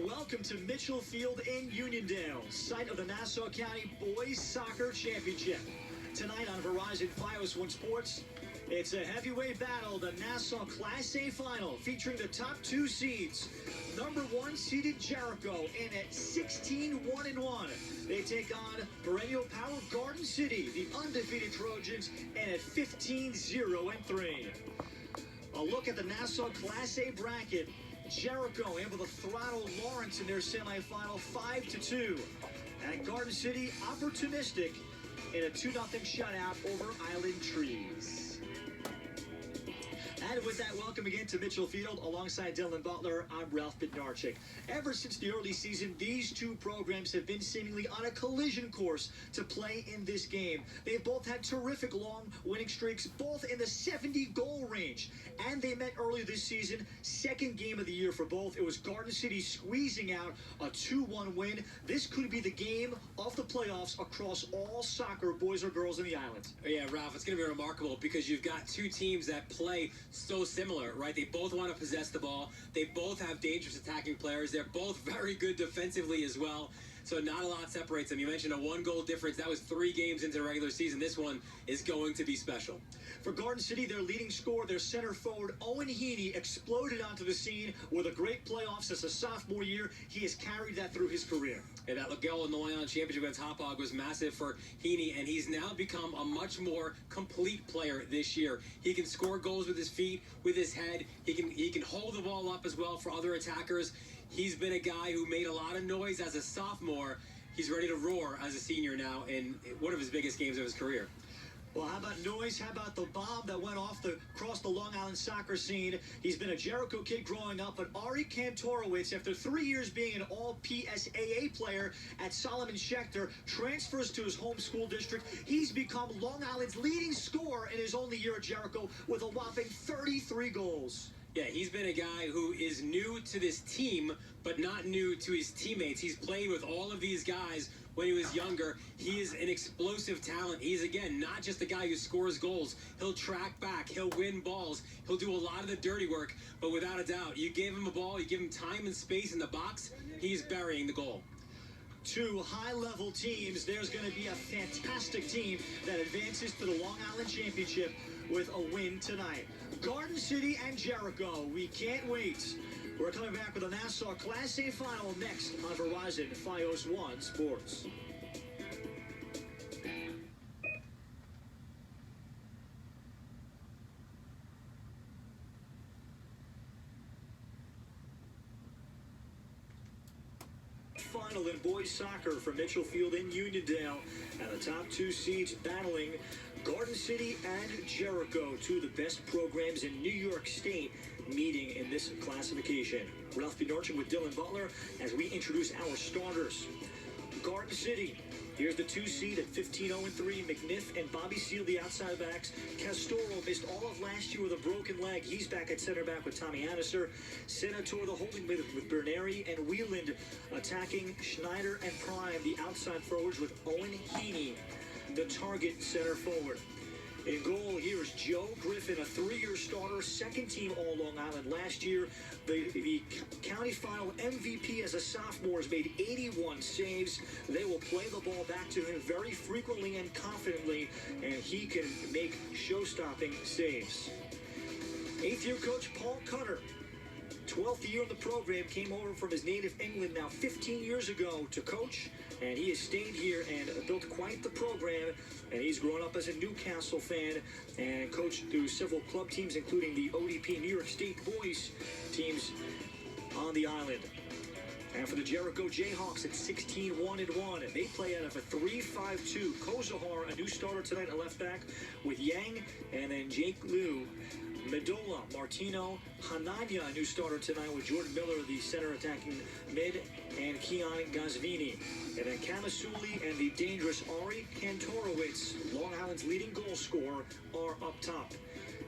Welcome to Mitchell Field in Uniondale, site of the Nassau County Boys Soccer Championship. Tonight on Verizon Fios One Sports, it's a heavyweight battle, the Nassau Class A Final, featuring the top two seeds. Number one seeded Jericho in at 16-1-1. They take on perennial power Garden City, the undefeated Trojans, and at 15-0-3. A look at the Nassau Class A bracket. Jericho able to throttle Lawrence in their semifinal 5-2. And Garden City opportunistic in a 2-0 shutout over Island Trees. And with that, welcome again to Mitchell Field. Alongside Dylan Butler, I'm Ralph Bednarczyk. Ever since the early season, these two programs have been seemingly on a collision course to play in this game. They've both had terrific long winning streaks, both in the 70-goal range. And they met earlier this season, second game of the year for both. It was Garden City squeezing out a 2-1 win. This could be the game of the playoffs across all soccer, boys or girls in the island. Yeah, Ralph, it's going to be remarkable because you've got two teams that play so similar, right? They both want to possess the ball. They both have dangerous attacking players. They're both very good defensively as well. So not a lot separates them. You mentioned a 1-goal difference. That was 3 games into the regular season. This one is going to be special. For Garden City, their leading scorer, their center forward, Owen Heaney, exploded onto the scene with a great playoffs as a sophomore year. He has carried that through his career. And that goal in the Long Island Championship against Hop Hog was massive for Heaney, and he's now become a much more complete player this year. He can score goals with his feet, with his head. He can hold the ball up as well for other attackers. He's been a guy who made a lot of noise as a sophomore. He's ready to roar as a senior now in one of his biggest games of his career. Well, how about noise? How about the bomb that went off across the Long Island soccer scene? He's been a Jericho kid growing up, but Ari Kantorowicz, after 3 years being an all-PSAA player at Solomon Schechter, transfers to his home school district. He's become Long Island's leading scorer in his only year at Jericho with a whopping 33 goals. Yeah, he's been a guy who is new to this team, but not new to his teammates. He's played with all of these guys when he was younger. He is an explosive talent. He's, again, not just a guy who scores goals. He'll track back. He'll win balls. He'll do a lot of the dirty work. But without a doubt, you give him a ball, you give him time and space in the box, he's burying the goal. Two high-level teams. There's going to be a fantastic team that advances to the Long Island Championship with a win tonight. Garden City and Jericho. We can't wait. We're coming back with the Nassau Class A Final next on Verizon Fios One Sports. Final in boys soccer from Mitchell Field in Uniondale, and the top two seeds battling Garden City and Jericho, two of the best programs in New York State, meeting in this classification. Ralph Bednarczyk with Dylan Butler as we introduce our starters. Garden City. Here's the 2 seed at 15-0-3. McNiff and Bobby Seal, the outside backs. Castoro missed all of last year with a broken leg. He's back at center back with Tommy Annister. Senator, the holding mid with Berneri and Wieland, attacking Schneider and Prime, the outside forwards with Owen Heaney, the target center forward. In goal, here is Joe Griffin, a 3-year starter, second team All-Long Island last year. The county final MVP as a sophomore has made 81 saves. They will play the ball back to him very frequently and confidently, and he can make show-stopping saves. 8th-year coach Paul Cutter, 12th year in the program, came over from his native England now 15 years ago to coach, and he has stayed here and built quite the program. And he's grown up as a Newcastle fan and coached through several club teams, including the ODP New York State boys teams on the island. And for the Jericho Jayhawks at 16-1-1, they play out of a 3-5-2. Kozahar, a new starter tonight at left back with Yang, and then Jake Liu. Medola, Martino, Hananya, a new starter tonight with Jordan Miller, the center attacking mid, and Keon Gazvini. And then Kamasuli and the dangerous Ari Kantorowicz, Long Island's leading goal scorer, are up top.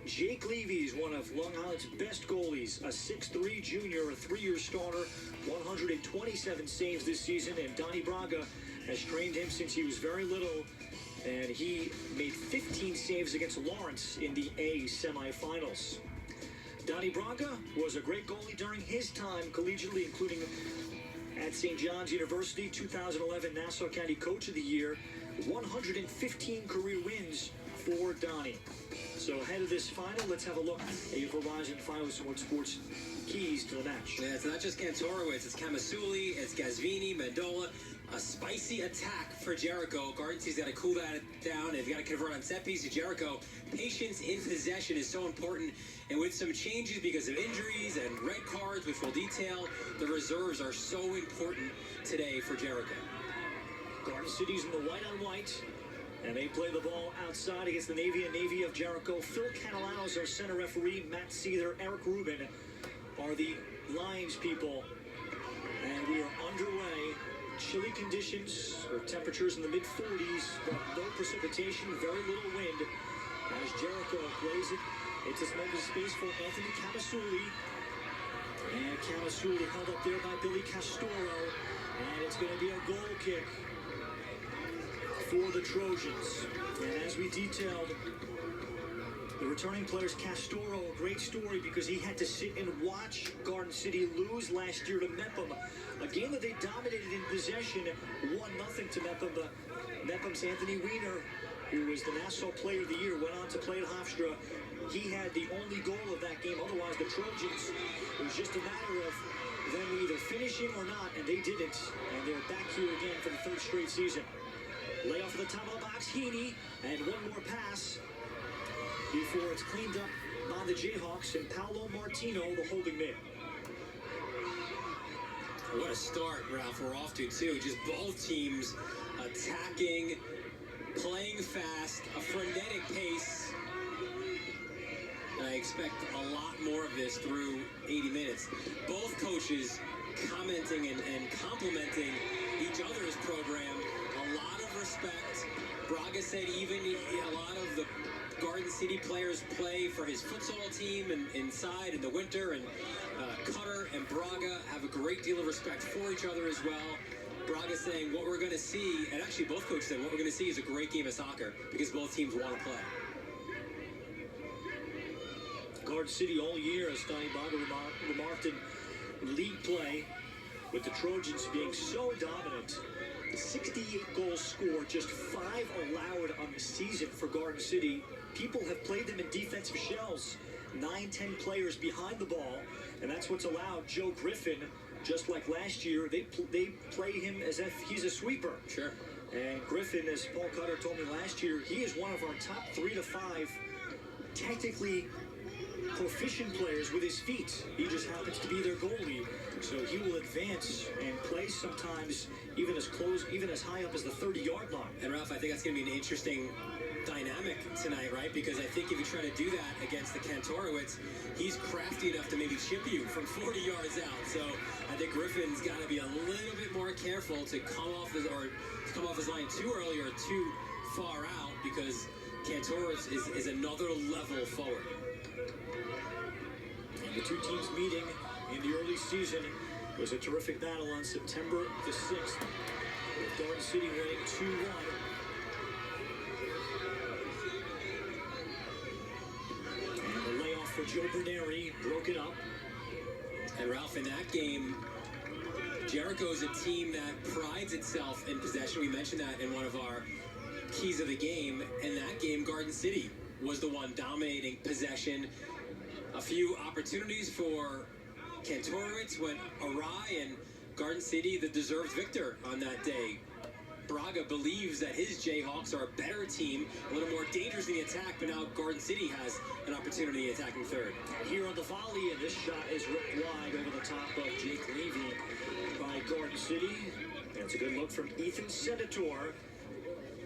Jake Levy is one of Long Island's best goalies, a 6'3 junior, a 3-year starter, 127 saves this season, and Donnie Braga has trained him since he was very little, and he made 15 saves against Lawrence in the A semifinals. Donnie Braga was a great goalie during his time collegiately, including at St. John's University, 2011 Nassau County Coach of the Year, 115 career wins for Donnie. So ahead of this final, let's have a look at your Verizon Final with some more sports keys to the match. Yeah, it's not just Kantorowicz, it's Kamasuli, it's Gazvini, Mendola. A spicy attack for Jericho. Garden City's got to cool that down. They've got to convert on set pieces. Jericho, patience in possession is so important. And with some changes because of injuries and red cards, which we'll detail, the reserves are so important today for Jericho. Garden City's in the white on white, and they play the ball outside against the Navy and Navy of Jericho. Phil Catalano is our center referee. Matt Seether, Eric Rubin are the lines people. And we are underway. Chilly conditions, or temperatures in the mid-40s, but no precipitation, very little wind. As Jericho plays it, it's a smoking space for Anthony Kamasuli. And Kamasuli held up there by Billy Castoro. And it's going to be a goal kick for the Trojans. And as we detailed, the returning player's Castoro, a great story because he had to sit and watch Garden City lose last year to Mepham. A game that they dominated in possession, 1-0 to Mepham. But Mepham's Anthony Weiner, who was the Nassau Player of the Year, went on to play at Hofstra. He had the only goal of that game. Otherwise, the Trojans, it was just a matter of them either finishing or not, and they didn't. And they're back here again for the third straight season. Layoff at the top of the box, Heaney, and one more pass before it's cleaned up by the Jayhawks and Paolo Martino, the holding mid. What a start, Ralph, we're off to, too. Just both teams attacking, playing fast, a frenetic pace. And I expect a lot more of this through 80 minutes. Both coaches commenting and complimenting each other's program. A lot of respect. Braga said even a lot of the Garden City players play for his futsal team and inside in the winter, and Cutter and Braga have a great deal of respect for each other as well. Braga saying what we're going to see, and actually both coaches said what we're going to see is a great game of soccer because both teams want to play. Garden City all year, as Donnie Braga remarked in league play, with the Trojans being so dominant. 68 goals scored, just 5 allowed on the season for Garden City. People have played them in defensive shells. 9-10 players behind the ball, and that's what's allowed Joe Griffin, just like last year, they play him as if he's a sweeper. Sure. And Griffin, as Paul Cutter told me last year, he is one of our top 3 to 5 technically proficient players with his feet. He just happens to be their goalie, so he will advance and play sometimes even as high up as the 30-yard line. And Ralph, I think that's going to be an interesting dynamic tonight, right? Because I think if you try to do that against the Kantorowicz, he's crafty enough to maybe chip you from 40 yards out. So I think Griffin's got to be a little bit more careful to come off his line too early or too far out, because Kantorowicz is another level forward. And the two teams meeting in the early season was a terrific battle on September the 6th, with Garden City winning 2-1. And the layoff for Joe Berneri broke it up. And Ralph, in that game, Jericho is a team that prides itself in possession. We mentioned that in one of our keys of the game. In that game, Garden City was the one dominating possession. A few opportunities for Kantorowicz went awry, and Garden City, the deserved victor on that day. Braga believes that his Jayhawks are a better team, a little more dangerous in the attack, but now Garden City has an opportunity attacking third. Here on the volley, and this shot is ripped wide over the top of Jake Levy by Garden City. And it's a good look from Ethan Senator,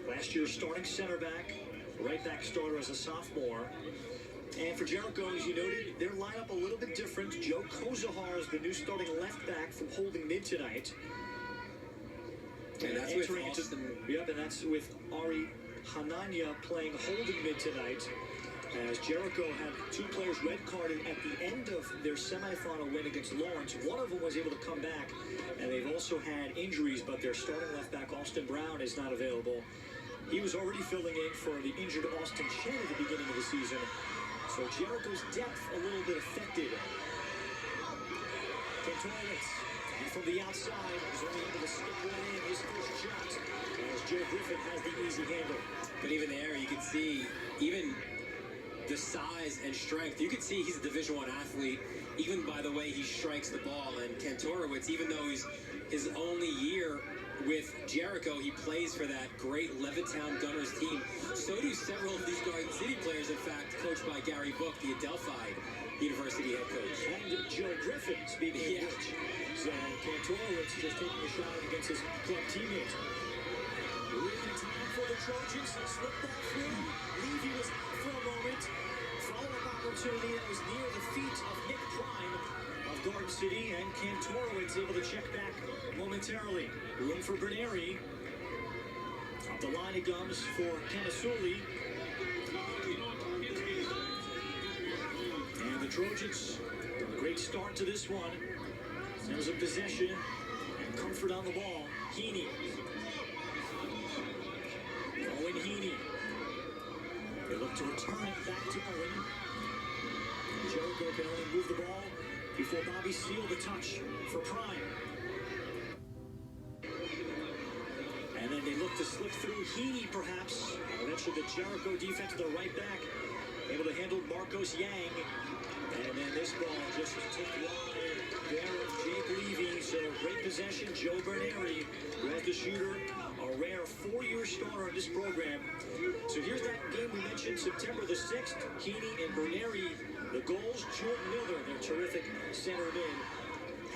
last year's starting center back, right back starter as a sophomore. And for Jericho, as you noted, their lineup a little bit different. Joe Kozahar is the new starting left back from holding mid tonight. And that's with Austin. Yep, and that's with Ari Hanania playing holding mid tonight. As Jericho had 2 players red carded at the end of their semifinal win against Lawrence. One of them was able to come back, and they've also had injuries, but their starting left back, Austin Brown, is not available. He was already filling in for the injured Austin Chen at the beginning of the season. So Jericho's depth a little bit affected. Cantorowitz, and from the outside, is only able to skip one in his first shot, as Joe Griffin has the easy handle. But even there, you can see, even the size and strength, you can see he's a Division I athlete, even by the way he strikes the ball. And Cantorowitz, even though he's his only year with Jericho, he plays for that great Levittown Gunners team. So do several of these Garden City players, in fact, coached by Gary Book, the Adelphi University head coach. And Joe Griffin, speaking of which. So Cantorowitz just taking a shot against his club teammate. Leaving time for the Trojans. Slipped ball through. Levy was out for a moment. Follow-up opportunity that was near the feet of Nick Prime of Garden City, and Cantorowitz able to check back momentarily. Room for Berneri. Up the line it comes for Camasuli. And the Trojans, a great start to this one. In terms of possession and comfort on the ball. Heaney. Owen Heaney. They look to return it back to Owen. Jericho can only move the ball before Bobby sealed the touch for Prime. And then they look to slip through Heaney, perhaps. Eventually the Jericho defense to the right back, able to handle Marcos Yang. And then this ball just tipped wide there of Jake Levy. So great possession. Joe Berneri, who has the shooter, a rare 4-year starter in this program. So here's that game we mentioned, September the 6th. Heaney and Berneri, the goals. Jordan Miller, their terrific center mid,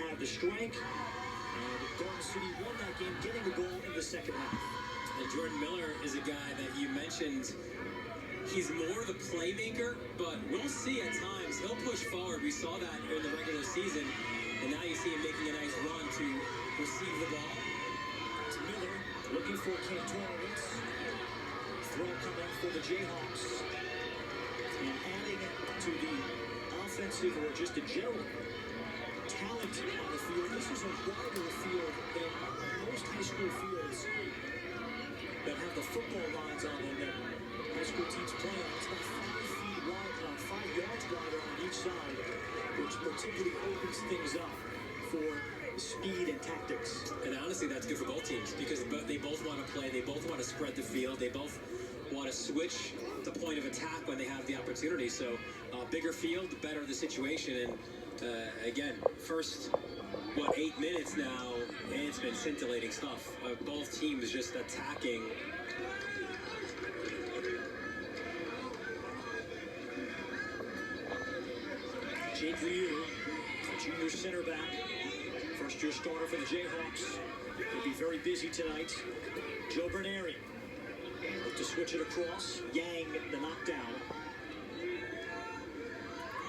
had the strength. And Garden City won that game, getting the goal in the second half. And Jordan Miller is a guy that you mentioned. He's more the playmaker, but we'll see at times. He'll push forward. We saw that in the regular season. And now you see him making a nice run to receive the ball. It's Miller looking for Cantorowitz. Throw coming for the Jayhawks. And adding to the offensive, or just a general talent on the field. This is a wider field than most high school fields that have the football lines on them that high school teams play on. It's about 5 feet wide, 5 yards wider on each side, which particularly opens things up for speed and tactics. And honestly, that's good for both teams because they both want to play. They both want to spread the field. They both want to switch the point of attack when they have the opportunity. So bigger field, the better the situation. And again, first, 8 minutes now, it's been scintillating stuff. Both teams just attacking. Jake Liu, a junior center back, first-year starter for the Jayhawks. He'll be very busy tonight. Joe Berneri look to switch it across. Yang, the knockdown.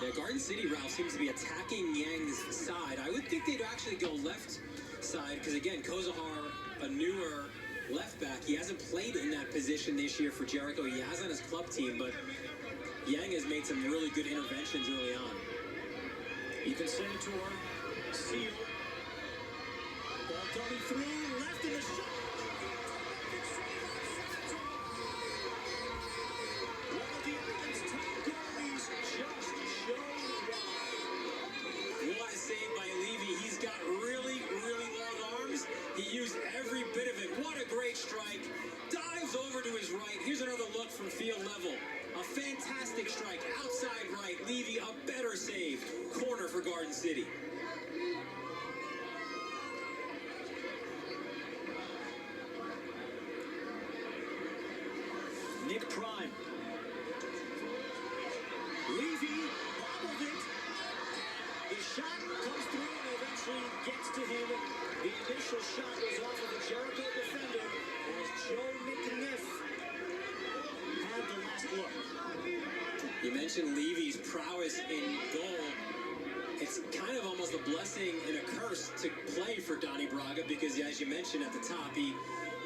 Yeah, Garden City, Ralph, seems to be attacking Yang's side. I would think they'd actually go left side because, again, Kozahar, a newer left back, he hasn't played in that position this year for Jericho. He has on his club team, but Yang has made some really good interventions early on. Ethan Senator, seal. Ball coming through, left in the shot. One of the Island's top goalies just showed why. What a save by Levy. He's got really, really long arms. He used every bit of it. What a great strike. Dives over to his right. Here's another look from field level. A fantastic strike. Outside right. Levy, a better save. Corner for Garden City. Nick Prime. Levy bobbled it. The shot comes through and eventually gets to him. The initial shot was off of the Jericho defender as Joe McNiff had the last look. You mentioned Levy's prowess in goal. It's kind of almost a blessing and a curse to play for Donnie Braga because, as you mentioned at the top, he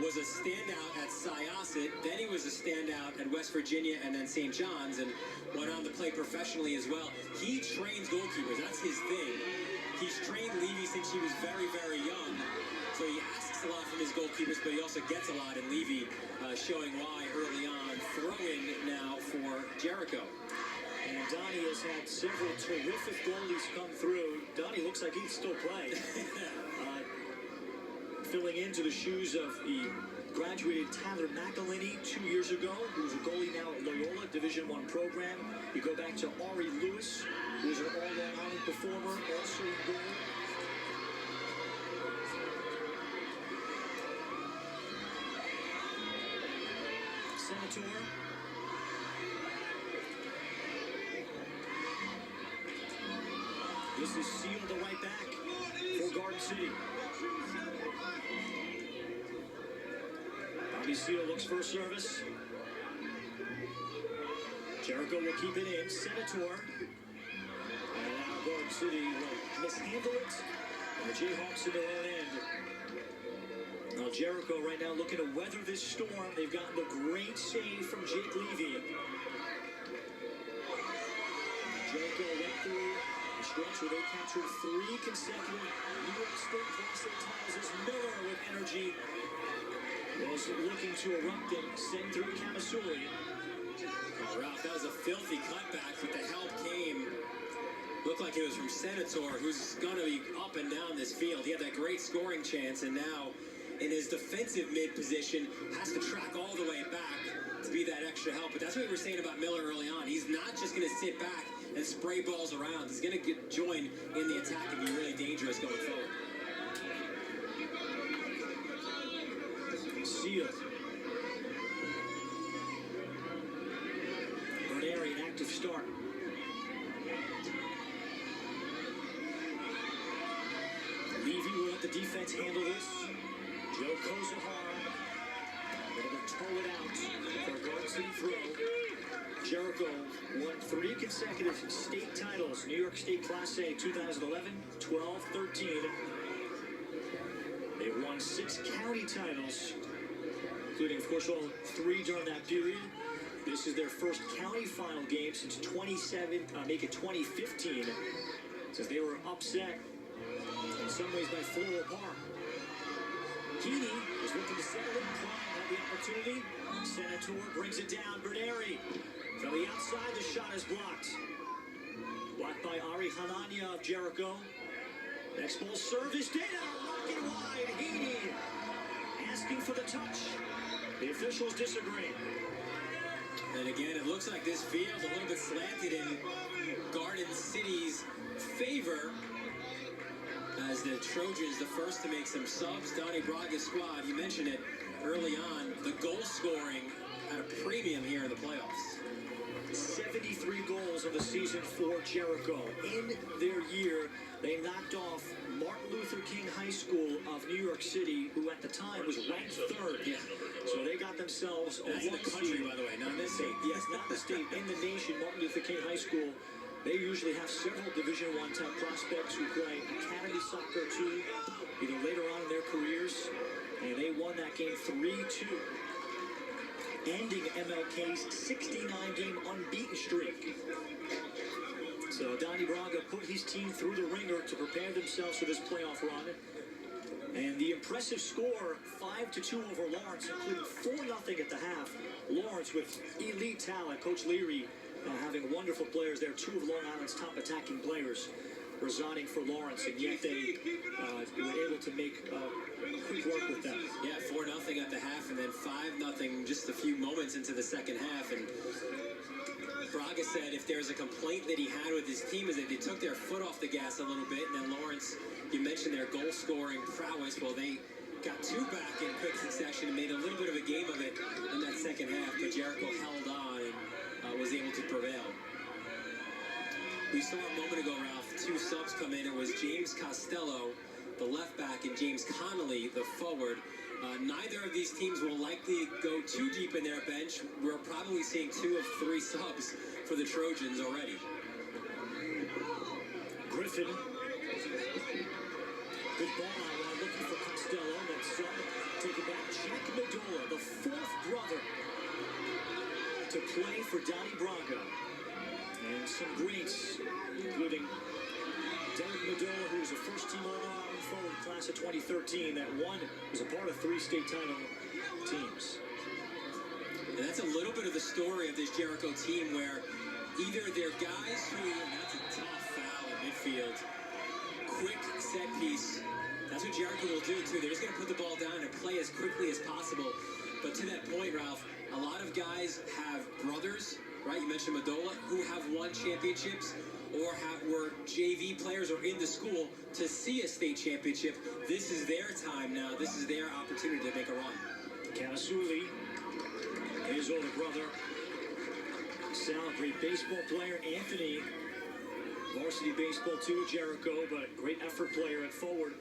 was a standout at Syosset, then he was a standout at West Virginia and then St. John's, and went on to play professionally as well. He trains goalkeepers. That's his thing. He's trained Levy since he was very, very young. So he asks a lot from his goalkeepers, but he also gets a lot, and Levy showing why early on. Throw-in now for Jericho. And And Donnie has had several terrific goalies come through. Donnie looks like he'd still play. Filling into the shoes of the graduated Tyler McElhinney 2 years ago, who's a goalie now at Loyola, Division I program. You go back to Ari Lewis, who's an all-Long Island performer, also in goal. Senator. This is Seal, the right back for Garden City. Bobby Seal looks for service. Jericho will keep it in. Senator. And now Garden City will mishandle it. And the Jayhawks in their own end. Now Jericho right now looking to weather this storm. They've gotten a great save from Jake Levy. Jericho went through the stretch where they captured 3 consecutive New York State Class A titles as Miller with energy was looking to erupt and send through Kamasuli. Oh, Ralph, that was a filthy cutback, but the help came. Looked like it was from Senator, who's going to be up and down this field. He had that great scoring chance, and now in his defensive mid position, has to track all the way back to be that extra help. But that's what we were saying about Miller early on. He's not just going to sit back and spray balls around. He's going to join in the attack and be really dangerous going forward. Seal. Berneri, an active start. Levy will let the defense handle this. Joe Kozahar able to toe it out for a Garden City throw. Jericho won 3 consecutive state titles. New York State Class A 2011, 12, 13. They won 6 county titles, including, of course, all 3 during that period. This is their first county final game since 2015, since they were upset in some ways by Floral Park. Heaney is looking to settle in. Klein had the opportunity. Senator brings it down. Berneri from the outside. The shot is blocked. Blocked by Ari Hanania of Jericho. Next ball service down. Rocket wide. Heaney asking for the touch. The officials disagree. And again, it looks like this field a little bit slanted in Garden City's favor, as the Trojans, the first to make some subs. Donnie Braga's squad, you mentioned it early on, the goal scoring at a premium here in the playoffs. 73 goals of the season for Jericho. In their year, they knocked off Martin Luther King High School of New York City, who at the time was ranked 3rd. Yeah. So they got themselves a That's in the country, by the way, not in the state. Yes, not the state, in the nation. Martin Luther King High School. They usually have several Division I type prospects who play academy soccer too, either later on in their careers. And they won that game 3-2, ending MLK's 69-game unbeaten streak. So Donnie Braga put his team through the ringer to prepare themselves for this playoff run. And the impressive score, 5-2 over Lawrence, including 4-0 at the half. Lawrence with elite talent. Coach Leary having wonderful players there. 2 of Long Island's top attacking players resigning for Lawrence, and yet they were able to make quick work with them. Yeah, 4-0 at the half, and then 5-0 just a few moments into the second half. And Braga said if there's a complaint that he had with his team is that they took their foot off the gas a little bit, and then Lawrence, you mentioned their goal-scoring prowess. Well, they got 2 back in quick succession and made a little bit of a game of it in that second half, but Jericho held on and was able to prevail. We saw a moment ago, Ralph, 2 subs come in. It was James Costello, the left back, and James Connolly, the forward. Neither of these teams will likely go too deep in their bench. We're probably seeing 2 of 3 subs for the Trojans already. Griffin. Good ball out, looking for Costello. That sub taken back. Jack Medola, the 4th brother to play for Donnie Braga. And some greats, including Derek Medola, who was a first-team All-Ireland forward class of 2013. That one was a part of 3 state title teams. And that's a little bit of the story of this Jericho team, where either they're guys who, and that's a tough foul in midfield, quick set piece. That's what Jericho will do too. They're just going to put the ball down and play as quickly as possible. But to that point, Ralph, a lot of guys have brothers, right? You mentioned Madola, who have won championships or were JV players or in the school to see a state championship. This is their time now. This is their opportunity to make a run. Kanasuli, his older brother. Sal, great baseball player. Anthony, varsity baseball too at Jericho, but great effort player at forward.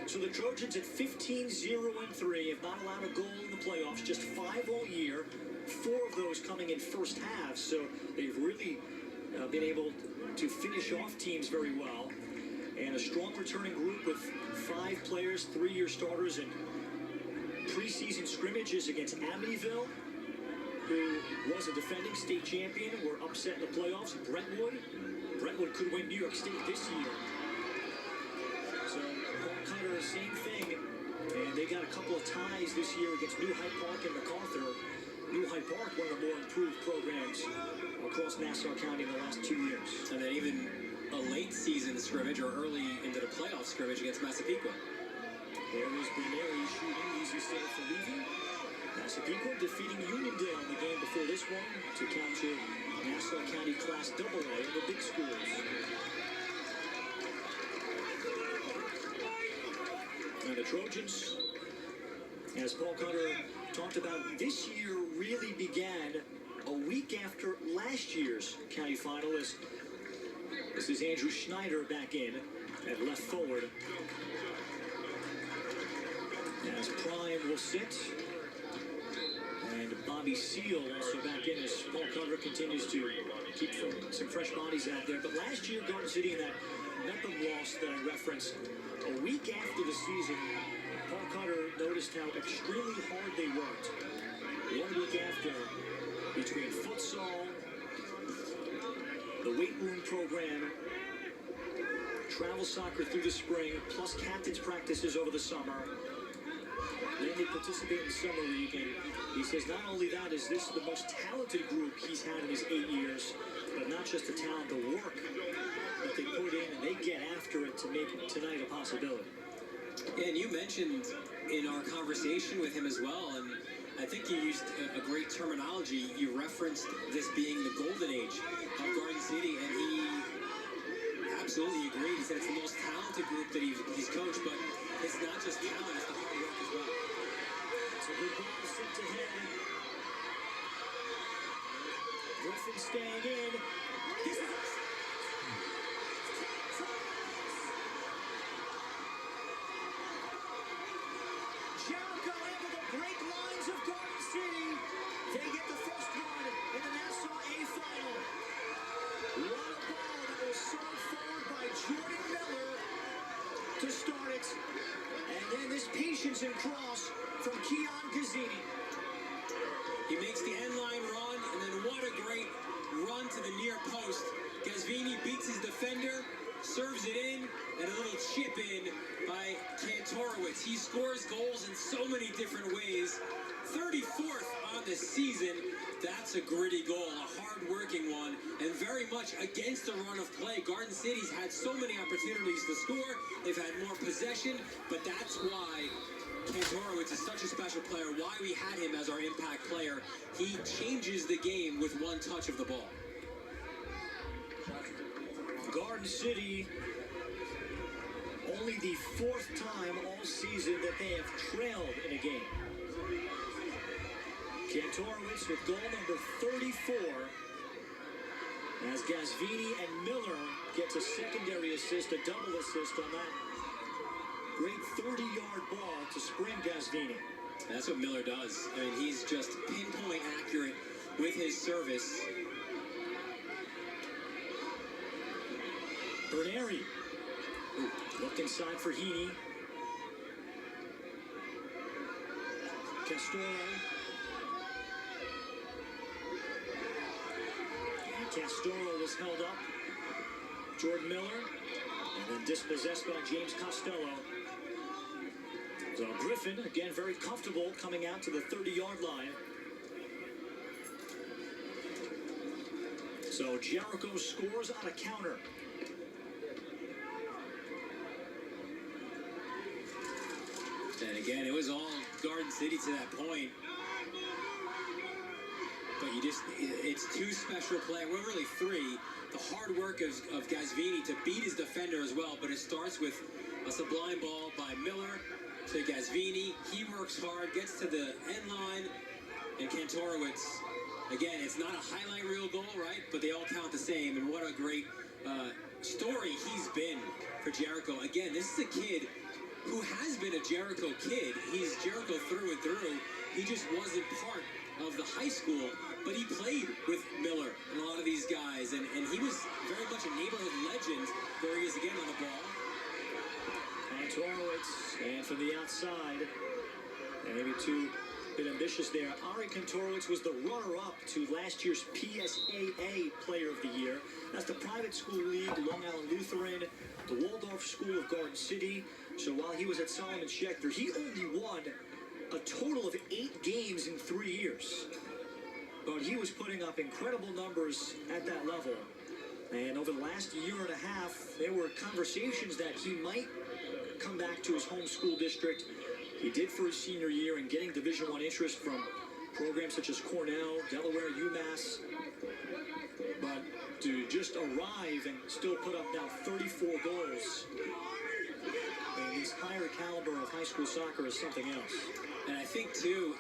So the Trojans at 15-0-3 have not allowed a goal in the playoffs, just 5 all year, 4 of those coming in first halves. So they've really been able to finish off teams very well. And a strong returning group with 5 players, 3-year starters, and preseason scrimmages against Amityville, who was a defending state champion, were upset in the playoffs. Brentwood could win New York State this year. So Paul Cutter, same thing. And they got a couple of ties this year against New Hyde Park and MacArthur. New Hyde Park, one of the more improved programs across Nassau County in the last 2 years. And then even a late season scrimmage or early into the playoff scrimmage against Massapequa. There is Berneri shooting, easy save for Levy. Massapequa defeating Uniondale in the game before this one to counter Nassau County Class AA, the big schools. And the Trojans, as Paul Cutter talked about, this year really began a week after last year's county finalist. This is Andrew Schneider back in at left forward. As Prime will sit. And Bobby Seal also back in as Paul Cutter continues to keep some fresh bodies out there. But last year, Garden City in that Mepham loss that I referenced, a week after the season, Paul Cutter noticed how extremely hard they worked. 1 week after, between futsal, the weight room program, travel soccer through the spring, plus captain's practices over the summer. Then they participate in the summer league, and he says not only that is this the most talented group he's had in his 8 years, but not just the talent, the work that they put in, and they get after it to make tonight a possibility. Yeah, and you mentioned in our conversation with him as well, and I think you used a great terminology. You referenced this being the golden age of Garden City, and he absolutely agreed. He said it's the most talented group that he's coached, but it's not just talent, it's the hard work as well. It's a good ball sent to him. Griffin staying in. This is Jericho able to break lines of Garden City. They get the first one in the Nassau A final. What a ball that was served forward by Jordan Miller to start it. And then this patience and cross from Keon Gazzini. He makes the end line run, and then what a great run to the near post. Gazzini beats his defender, serves it in, and a little chip in by Kantorowicz. He scores goals in so many different ways. 34th on the season. That's a gritty goal, a hard-working one, and very much against the run of play. Garden City's had so many opportunities to score. They've had more possession, but that's why Kantorowicz is such a special player, why we had him as our impact player. He changes the game with one touch of the ball. Garden City, only the 4th time all season that they have trailed in a game. Kantorowicz with goal number 34, as Gazzini and Miller gets a secondary assist, a double assist on that great 30-yard ball to spring Gazzini. That's what Miller does. I mean, he's just pinpoint accurate with his service. Berneri. Look inside for Heaney. Castoro. And Castoro was held up. Jordan Miller. And then dispossessed by James Costello. So Griffin, again, very comfortable coming out to the 30-yard line. So Jericho scores on a counter. And again, it was all Garden City to that point. But it's two special players. Well, really three. The hard work of Gazvini to beat his defender as well. But it starts with a sublime ball by Miller to Gazvini. He works hard, gets to the end line. And Kantorowicz, again, it's not a highlight reel goal, right? But they all count the same. And what a great story he's been for Jericho. Again, this is a kid who has been a Jericho kid. He's Jericho through and through. He just wasn't part of the high school, but he played with Miller and a lot of these guys, and he was very much a neighborhood legend. There he is again on the ball. Kantorowicz, and from the outside, and maybe too bit ambitious there. Ari Kantorowicz was the runner-up to last year's PSAA Player of the Year. That's the private school league, Long Island Lutheran, the Waldorf School of Garden City. So while he was at Solomon Schechter, he only won a total of 8 games in 3 years. But he was putting up incredible numbers at that level. And over the last year and a half, there were conversations that he might come back to his home school district. He did for his senior year, and getting Division I interest from programs such as Cornell, Delaware, UMass. But to just arrive and still put up now 34 goals in this higher caliber of high school soccer is something else. And I think, too,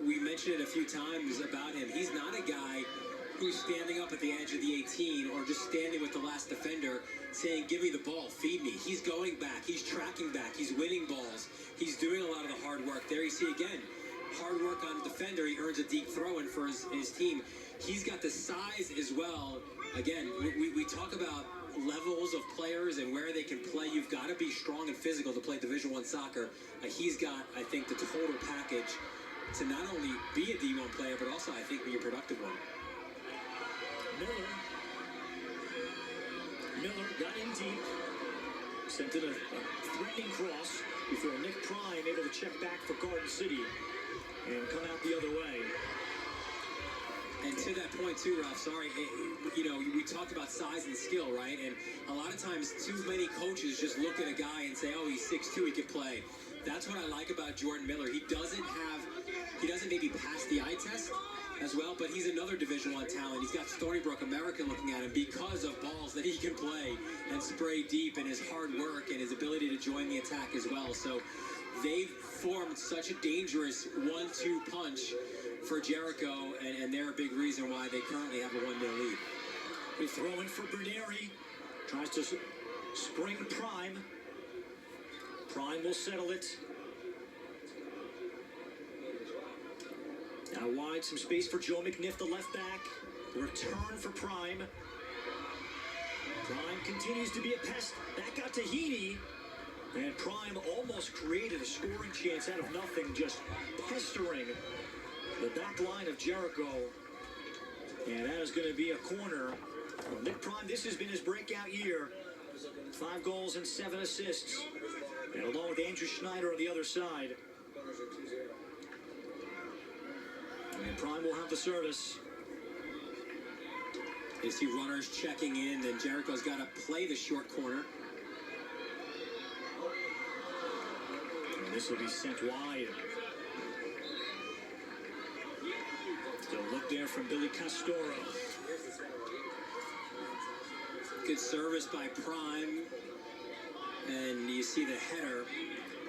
we mentioned it a few times about him. He's not a guy who's standing up at the edge of the 18 or just standing with the last defender saying, give me the ball, feed me. He's going back. He's tracking back. He's winning balls. He's doing a lot of the hard work. There you see again, hard work on the defender. He earns a deep throw-in for his team. He's got the size as well. Again, we talk about levels of players and where they can play. You've got to be strong and physical to play Division I soccer. He's got, I think, the total package to not only be a D1 player, but also, I think, be a productive one. Miller got in deep, sent in a threatening cross before Nick Prime able to check back for Garden City and come out the other way. And to that point too, Ralph, sorry, you know, we talked about size and skill, right? And a lot of times too many coaches just look at a guy and say, oh, he's 6'2", he can play. That's what I like about Jordan Miller. He doesn't maybe pass the eye test as well, but he's another Division I talent. He's got Stony Brook American looking at him because of balls that he can play and spray deep, and his hard work and his ability to join the attack as well. So they've formed such a dangerous 1-2 punch for Jericho, and they're a big reason why they currently have a 1-0 lead. We throw in for Berneri. Tries to spring Prime. Prime will settle it. Now wide, some space for Joe McNiff, the left back. Return for Prime. Prime continues to be a pest. Back out to Heaney. And Prime almost created a scoring chance out of nothing, just pestering the back line of Jericho. And that is going to be a corner. Well, Nick Prime, this has been his breakout year. 5 goals and 7 assists. And along with Andrew Schneider on the other side. And Prime will have the service. You see runners checking in, and Jericho's got to play the short corner. And this will be sent wide. Still look there from Billy Castoro. Good service by Prime. And you see the header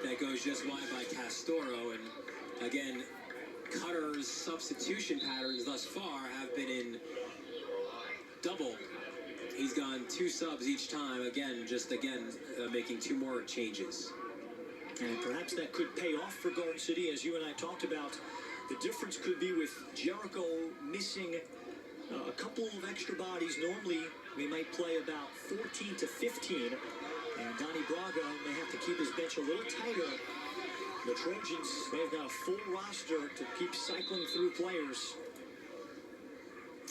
that goes just wide by Castoro. And again, Cutter's substitution patterns thus far have been in double. He's gone 2 subs each time. Again, making 2 more changes. And perhaps that could pay off for Garden City, as you and I talked about. The difference could be with Jericho missing a couple of extra bodies. Normally, we might play about 14 to 15. And Donnie Braga may have to keep his bench a little tighter. The Trojans, they've got a full roster to keep cycling through players.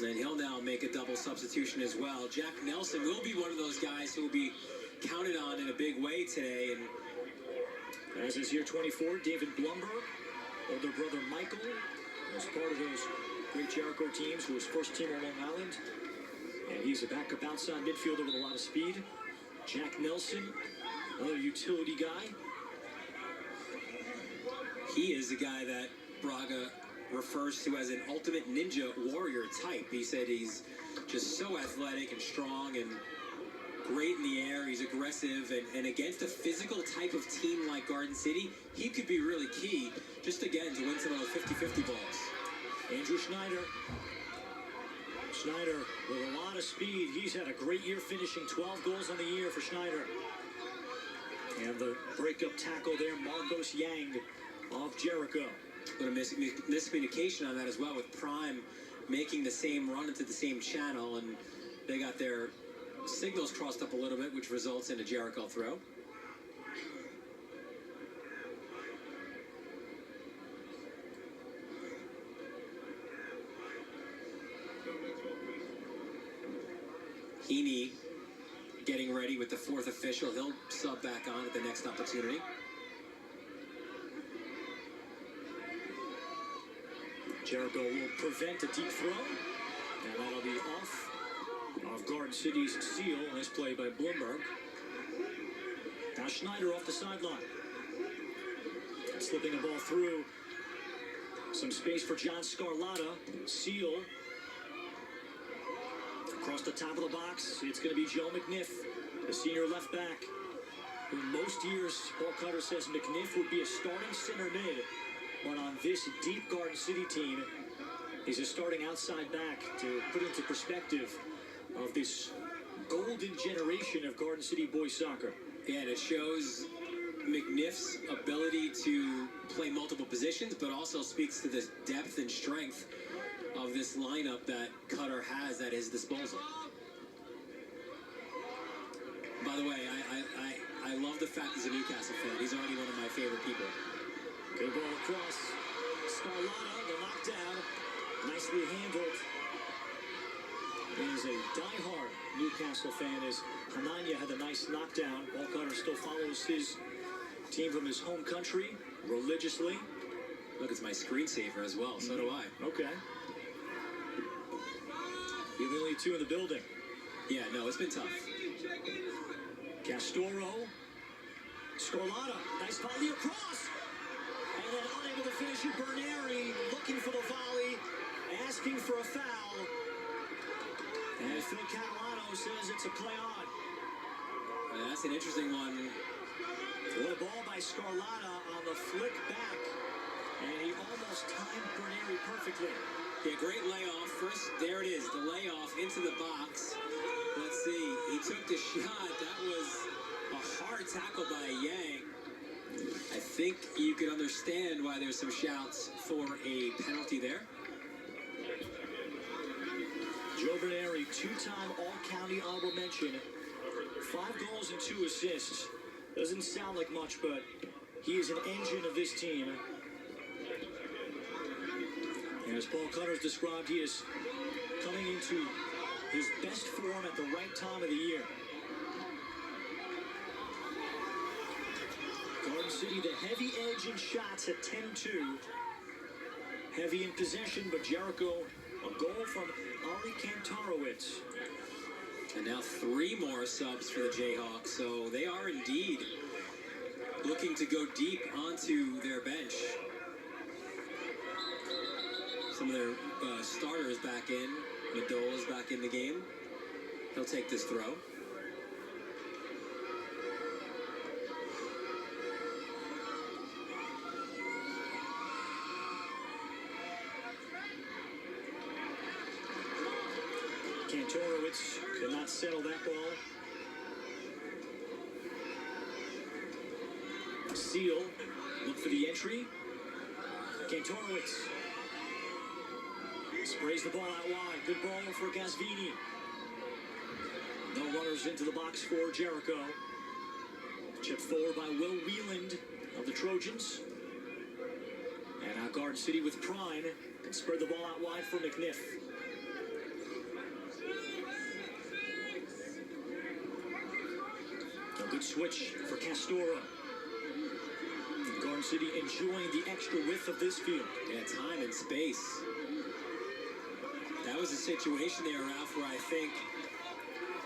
And he'll now make a double substitution as well. Jack Nelson will be one of those guys who will be counted on in a big way today. And as is year 24, David Blumber, older brother Michael, was part of those great Jericho teams who was first team on Long Island. And he's a backup outside midfielder with a lot of speed. Jack Nelson, another utility guy. He is a guy that Braga refers to as an ultimate ninja warrior type. He said he's just so athletic and strong and great in the air. He's aggressive, and against a physical type of team like Garden City, he could be really key, just again, to win some of those 50-50 balls. Andrew Schneider. Schneider with a lot of speed. He's had a great year, finishing 12 goals on the year for Schneider. And the breakup tackle there, Marcos Yang of Jericho. A little miscommunication on that as well, with Prime making the same run into the same channel, and they got their signals crossed up a little bit, which results in a Jericho throw. Heaney getting ready with the fourth official. He'll sub back on at the next opportunity. Jericho will prevent a deep throw, and that'll be off of Garden City's Seal, as played by Bloomberg. Now Schneider off the sideline. Slipping the ball through. Some space for John Scarlatta. Seal. Across the top of the box, it's going to be Joe McNiff, the senior left back, who most years, Paul Cutter says McNiff would be a starting center mid. But on this deep Garden City team, he's a starting outside back, to put into perspective of this golden generation of Garden City boys soccer. Yeah, and it shows McNiff's ability to play multiple positions, but also speaks to the depth and strength of this lineup that Cutter has at his disposal. By the way, I love the fact he's a Newcastle fan. He's already one of my favorite people. Good ball across. Scarlatta, the knockdown. Nicely handled. He is a diehard Newcastle fan, as Hananya had a nice knockdown. Paul Cutter still follows his team from his home country religiously. Look, it's my screensaver as well. So do I. Okay. You're the only two in the building. Yeah, no, it's been tough. Castoro. Scarlatta. Nice volley across. And then unable to finish it. Berneri looking for the volley. Asking for a foul. And Phil Catalano says it's a play on. Yeah, that's an interesting one. What a ball by Scarlatta on the flick back. And he almost timed Berneri perfectly. Yeah, great layoff. First, there it is, the layoff into the box. Let's see, he took the shot. That was a hard tackle by Yang. I think you could understand why there's some shouts for a penalty there. Joe Berneri, two-time All-County honorable mention. 5 goals and 2 assists. Doesn't sound like much, but he is an engine of this team. And as Paul Cutter's described, he is coming into his best form at the right time of the year. Garden City, the heavy edge in shots at 10-2. Heavy in possession, but Jericho, a goal from Ari Kantorowicz. And now 3 more subs for the Jayhawks, so they are indeed looking to go deep onto their bench. Some of their starters back in. Madola's back in the game. He'll take this throw. Kantorowicz could not settle that ball. Seal, look for the entry. Kantorowicz sprays the ball out wide. Good ball for Gasvini. No runners into the box for Jericho. Chipped forward by Will Wieland of the Trojans. And now Garden City with Prime, and spread the ball out wide for McNiff. A good switch for Castoro. Garden City enjoying the extra width of this field. Yeah, time and space. That was a situation there, Ralph, where I think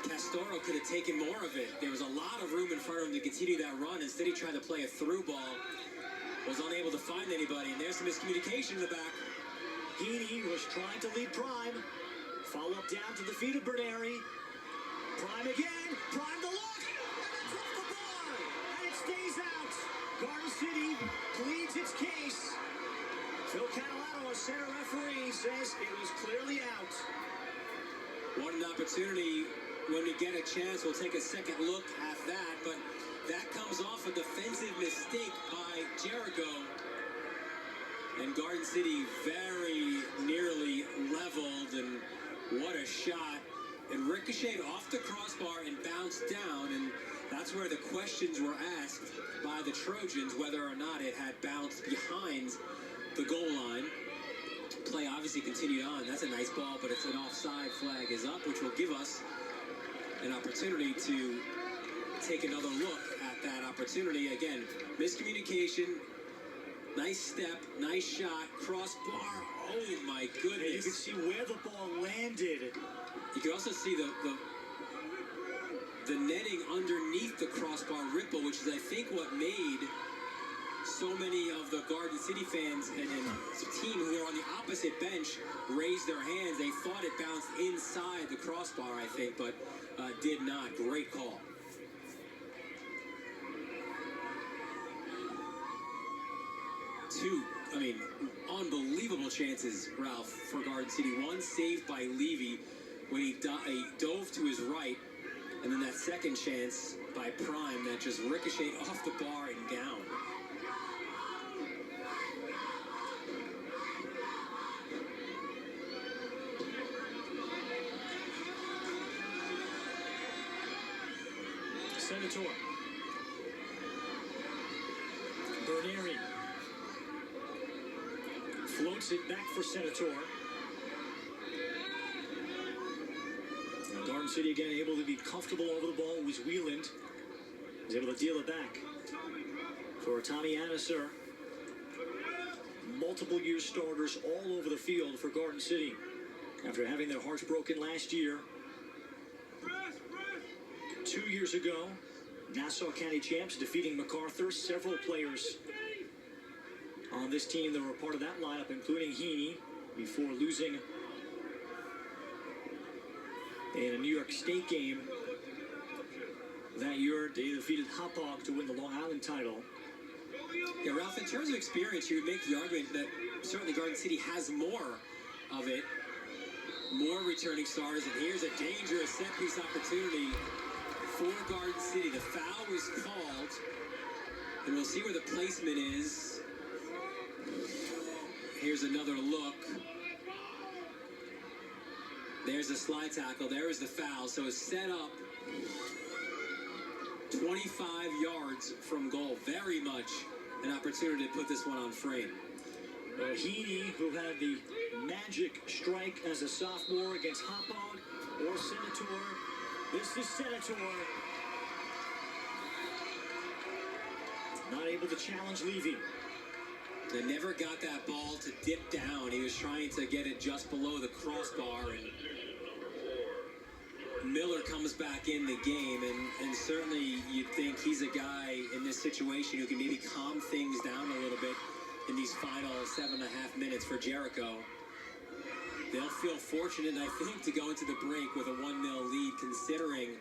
Castoro could have taken more of it. There was a lot of room in front of him to continue that run. Instead, he tried to play a through ball, was unable to find anybody, and there's some miscommunication in the back. Heaney was trying to lead Prime. Follow up down to the feet of Berneri. Prime again. Prime the look. And it's off the bar. And it stays out. Garden City pleads its case. Phil Catalano, a center referee, says it was clearly out. What an opportunity. When we get a chance, we'll take a second look at that. But that comes off a defensive mistake by Jericho. And Garden City very nearly leveled. And what a shot. It ricocheted off the crossbar and bounced down. And that's where the questions were asked by the Trojans, whether or not it had bounced behind the goal line. Play obviously continued on. That's a nice ball, but it's an offside flag is up, which will give us an opportunity to take another look at that opportunity. Again, miscommunication, nice step, nice shot, crossbar. Oh my goodness. And you can see where the ball landed. You can also see the netting underneath the crossbar ripple, which is I think what made so many of the Garden City fans and the team who were on the opposite bench raise their hands. They thought it bounced inside the crossbar, I think, but did not. Great call. Two, unbelievable chances, Ralph, for Garden City. One saved by Levy when he dove to his right, and then that second chance by Prime that just ricocheted off the bar and down. Senator. Berneri floats it back for Senator. Garden City again able to be comfortable over the ball. Was Wieland was able to deal it back for Tommy Anneser. Multiple year starters all over the field for Garden City after having their hearts broken last year. 2 years ago, Nassau County champs defeating MacArthur. Several players on this team that were part of that lineup, including Heaney, before losing in a New York State game that year. They defeated Hauppauge to win the Long Island title. Yeah, Ralph, in terms of experience, you would make the argument that certainly Garden City has more of it, more returning starters, and here's a dangerous set-piece opportunity for Garden City. The foul was called, and we'll see where the placement is. Here's another look. There's the slide tackle. There is the foul. So it's set up 25 yards from goal. Very much an opportunity to put this one on frame. Heaney, who had the magic strike as a sophomore against Hauppauge or Senator. This is Senator. Not able to challenge Levy. They never got that ball to dip down. He was trying to get it just below the crossbar, and Miller comes back in the game, and certainly you'd think he's a guy in this situation who can maybe calm things down a little bit in these final 7.5 minutes for Jericho. They'll feel fortunate, I think, to go into the break with a 1-0 lead, considering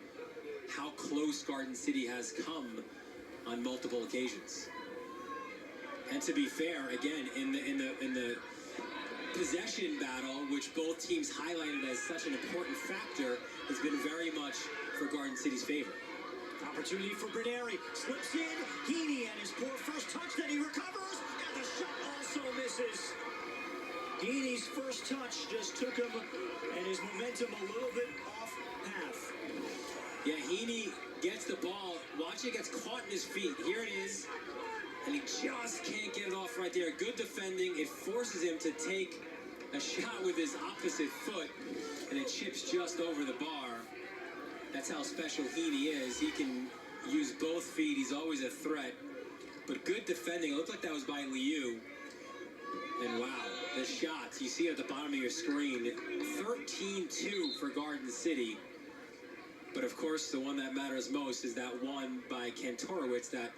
how close Garden City has come on multiple occasions. And to be fair, again, in the possession battle, which both teams highlighted as such an important factor, has been very much for Garden City's favor. Opportunity for Berneri. Slips in. Heaney and his poor first touch. Then he recovers. And the shot also misses. Heaney's first touch just took him and his momentum a little bit off path. Yeah, Heaney gets the ball. Watch, it gets caught in his feet. Here it is. And he just can't get it off right there. Good defending. It forces him to take a shot with his opposite foot. And it chips just over the bar. That's how special Heaney is. He can use both feet. He's always a threat. But good defending. It looked like that was by Liu. And wow, the shots. You see it at the bottom of your screen. 13-2 for Garden City. But of course, the one that matters most is that one by Kantorowicz that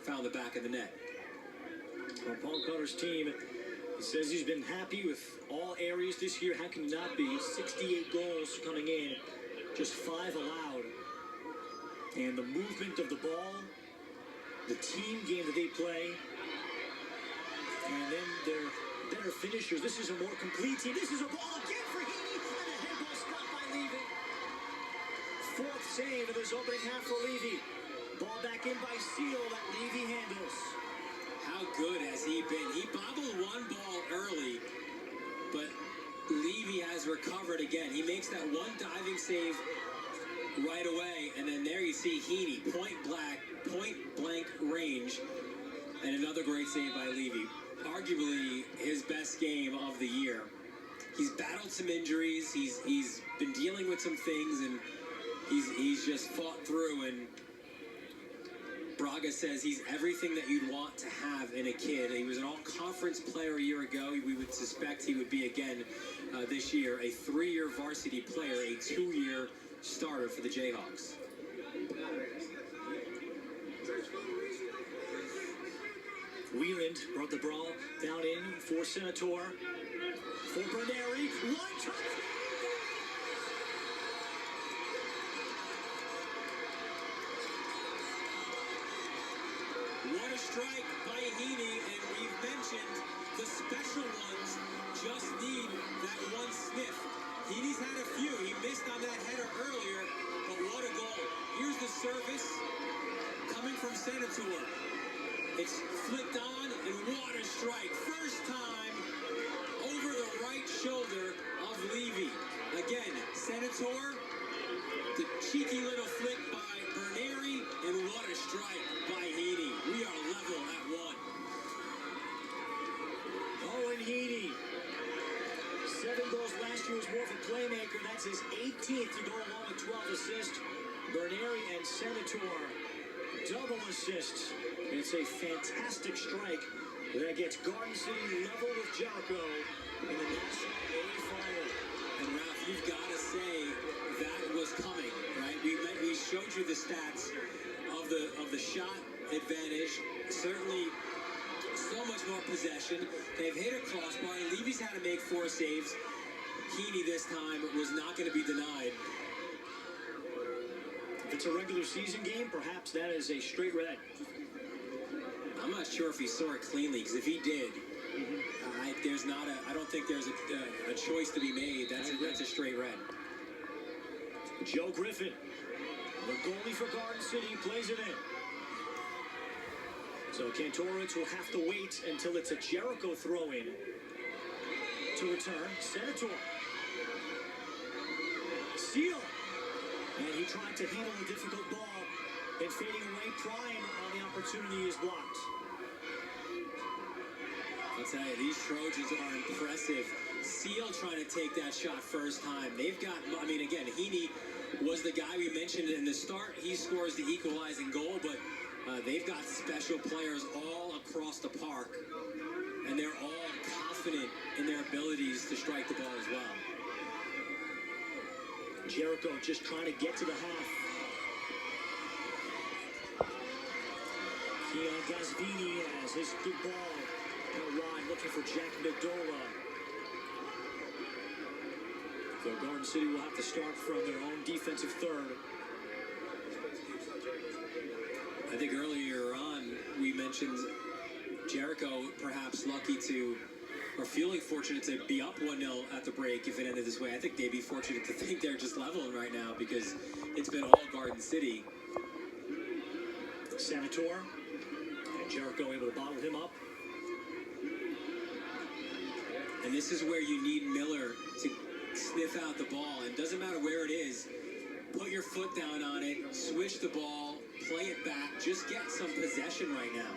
found the back of the net. Well, Paul Cutter's team, he says he's been happy with all areas this year. How can you not be? 68 goals coming in, just 5 allowed. And the movement of the ball, the team game that they play, and then their better finishers. This is a more complete team. This is a ball again for Heaney, and the head ball stopped by Levy. 4th save of this opening half for Levy. Ball back in by Seal that Levy handles. How good has he been? He bobbled one ball early, but Levy has recovered again. He makes that one diving save right away, and then there you see Heaney, point blank range, and another great save by Levy. Arguably his best game of the year. He's battled some injuries. He's been dealing with some things, and he's just fought through. And Braga says he's everything that you'd want to have in a kid. He was an all-conference player a year ago. We would suspect he would be again this year. A 3-year varsity player, a 2-year starter for the Jayhawks. Wieland brought the ball down in for Senator. For Berneri. One touch. What a strike by Heaney, and we've mentioned the special ones just need that one sniff. Heaney's had a few. He missed on that header earlier, but what a goal. Here's the service coming from Senator. It's flicked on, and what a strike. First time over the right shoulder of Levy. Again, Senator, the cheeky little flick by Berneri, and what a strike by Heaney. We are level at 1. Owen Heaney. 7 goals last year, was more of a playmaker. That's his 18th to go along with 12 assists. Berneri and Senator, double assists. It's a fantastic strike that gets Garden City level with Jericho in the Nassau A final. And Ralph, you've got to say that was coming, right? We showed you the stats of the shot advantage. Certainly so much more possession. They've hit a crossbar. Levy's had to make 4 saves. Heaney this time was not going to be denied. If it's a regular season game, perhaps that is a straight red. I'm not sure if he saw it cleanly, because if he did, I don't think there's a choice to be made. That's a straight red. Joe Griffin, the goalie for Garden City, plays it in. So Kantorowicz will have to wait until it's a Jericho throw-in to return. Senator. Seal. And he tried to handle a difficult ball. And fading away, Prime on the opportunity is blocked. I'll tell you, these Trojans are impressive. Seal trying to take that shot first time. They've got, again, Heaney was the guy we mentioned in the start. He scores the equalizing goal, but they've got special players all across the park, and they're all confident in their abilities to strike the ball as well. Jericho just trying to get to the half. Keon Gazvini has his good ball out wide, looking for Jack Nadola. So Garden City will have to start from their own defensive third. I think earlier on we mentioned Jericho perhaps lucky to, or feeling fortunate to be up 1-0 at the break if it ended this way. I think they'd be fortunate to think they're just leveling right now because it's been all Garden City. Senator and Jericho able to bottle him up. And this is where you need Miller to sniff out the ball. It doesn't matter where it is. Put your foot down on it, swish the ball, play it back. Just get some possession right now.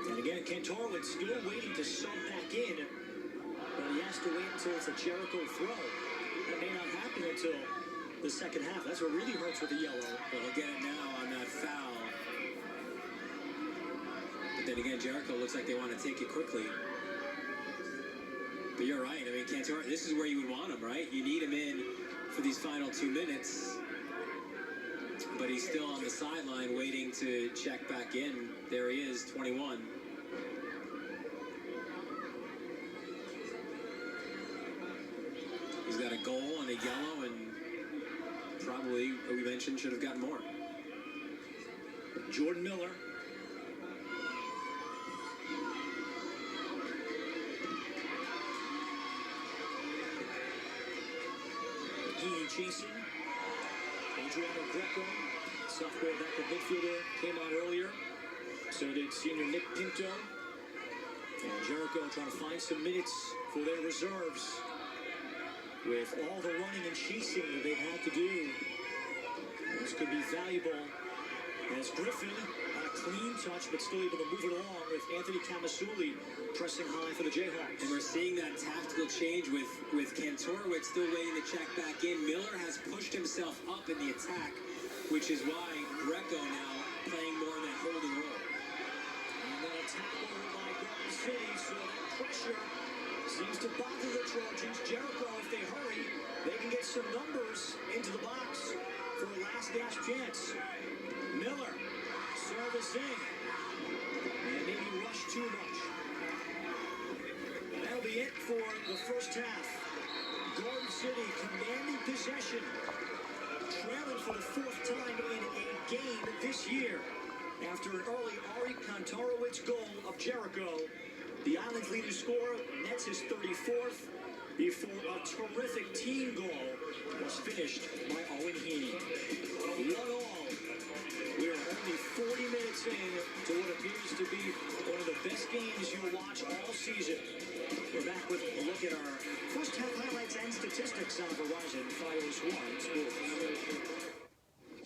And again, Kantorowicz still waiting to sub back in, but he has to wait until it's a Jericho throw. That may not happen until the second half. That's what really hurts with the yellow. Well, he'll get it now on that foul. again, Jericho looks like they want to take it quickly. But you're right. I mean, Cantor, this is where you would want him, right? You need him in for these final 2 minutes. But he's still on the sideline waiting to check back in. There he is, 21. He's got a goal and a yellow, and probably, we mentioned, should have gotten more. Jordan Miller. Chasing. Adriano Greco, sophomore backup midfielder, came on earlier. So did senior Nick Pinto. And Jericho trying to find some minutes for their reserves. With all the running and chasing that they've had to do, this could be valuable. As Griffin, on a clean touch, but still able to move it along with Anthony Kamasuli pressing high for the Jayhawks. And we're seeing that tactical change with Kantorowicz still waiting to check back in. Miller has pushed himself up in the attack, which is why Greco now playing more in that holding role. And then a tackle by Garden City, so that pressure seems to bother the Trojans. Jericho, if they hurry, they can get some numbers into the box for a last-gasp chance. Miller, servicing, and maybe rush too much. That'll be it for the first half. Garden City commanding possession, trailing for the fourth time in a game this year. After an early Ari Kantorowicz goal of Jericho, the Island's leading scorer nets his 34th before a terrific team goal was finished by Owen Heaney. 1-1. We are only 40 minutes in to what appears to be one of the best games you'll watch all season. We're back with a look at our first half highlights and statistics on Verizon 501 Sports.